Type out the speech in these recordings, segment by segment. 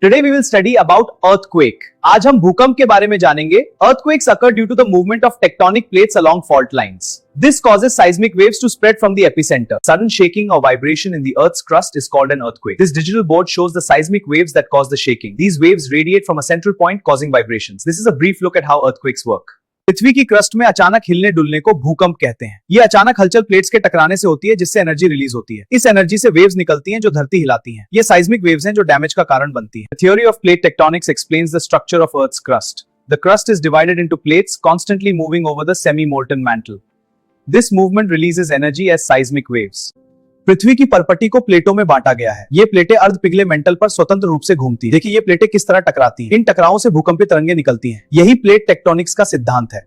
Today we will study about earthquake. आज हम भूकंप के बारे में जानेंगे. Earthquakes occur due to the movement of tectonic plates along fault lines. This causes seismic waves to spread from the epicenter. Sudden shaking or vibration in the Earth's crust is called an earthquake. This digital board shows the seismic waves that cause the shaking. These waves radiate from a central point, causing vibrations. This is a brief look at how earthquakes work. पृथ्वी की crust में अचानक हिलने डुलने को भूकंप कहते हैं. ये अचानक हलचल प्लेट्स के टकराने से होती है, जिससे एनर्जी रिलीज होती है. इस एनर्जी से वेव्स निकलती हैं जो धरती हिलाती हैं. ये साइज्मिक वेव्स हैं जो डैमेज का कारण बनती हैं. The theory of plate tectonics explains the structure of Earth's crust. The crust is divided into plates constantly moving over the semi-molten mantle. This movement releases energy as seismic waves. पृथ्वी की परपटी को प्लेटों में बांटा गया है. ये प्लेटें अर्ध पिघले मेंटल पर स्वतंत्र रूप से घूमती हैं. देखिए ये प्लेटें किस तरह टकराती हैं. इन टकरावों से भूकंपीय तरंगें निकलती हैं. यही प्लेट टेक्टोनिक्स का सिद्धांत है.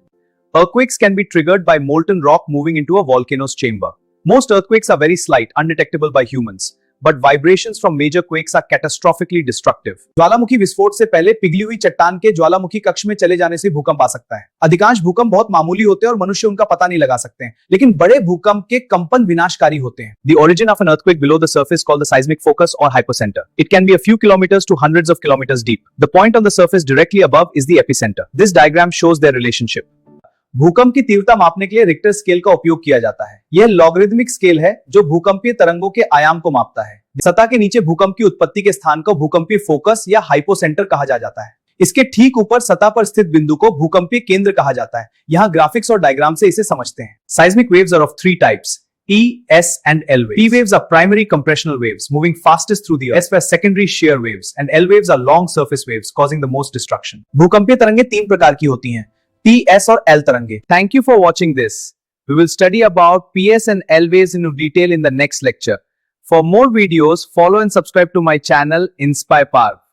Earthquakes can be triggered by molten rock moving into a volcano's chamber. Most earthquakes are very slight, undetectable by humans, but vibrations from major quakes are catastrophically destructive. ज्वालामुखी विस्फोट से पहले पिघली हुई चट्टान के ज्वालामुखी कक्ष में चले जाने से भूकंप आ सकता है. अधिकांश भूकंप बहुत मामूली होते हैं और मनुष्य उनका पता नहीं लगा सकते हैं, लेकिन बड़े भूकंप के कंपन विनाशकारी होते हैं. The origin of an earthquake below the surface called the seismic focus or hypocenter. It can be a few kilometers to hundreds of kilometers deep. The point on the surface directly above is the epicenter. This diagram shows their relationship. भूकंप की तीव्रता मापने के लिए Richter scale का उपयोग किया जाता है. यह लॉगरिथमिक स्केल है जो भूकंपीय तरंगों के आयाम को मापता है. सतह के नीचे भूकंप की उत्पत्ति के स्थान को भूकंपीय फोकस या हाइपोसेंटर कहा जाता है. इसके ठीक ऊपर सतह पर स्थित बिंदु को भूकंपीय केंद्र कहा जाता है. यहाँ ग्राफिक्स और डायग्राम से इसे समझते हैं. Seismic waves are of three types: P, S, and L waves. P waves are primary compressional waves moving fastest through the earth. S were secondary shear waves, and L waves are long surface waves causing the most destruction. भूकंपीय तरंगें तीन प्रकार की होती हैं: P, S और L तरंगे. Thank you for watching this. We will study about PS and L waves in detail in the next lecture. For more videos, follow and subscribe to my channel Inspire Park.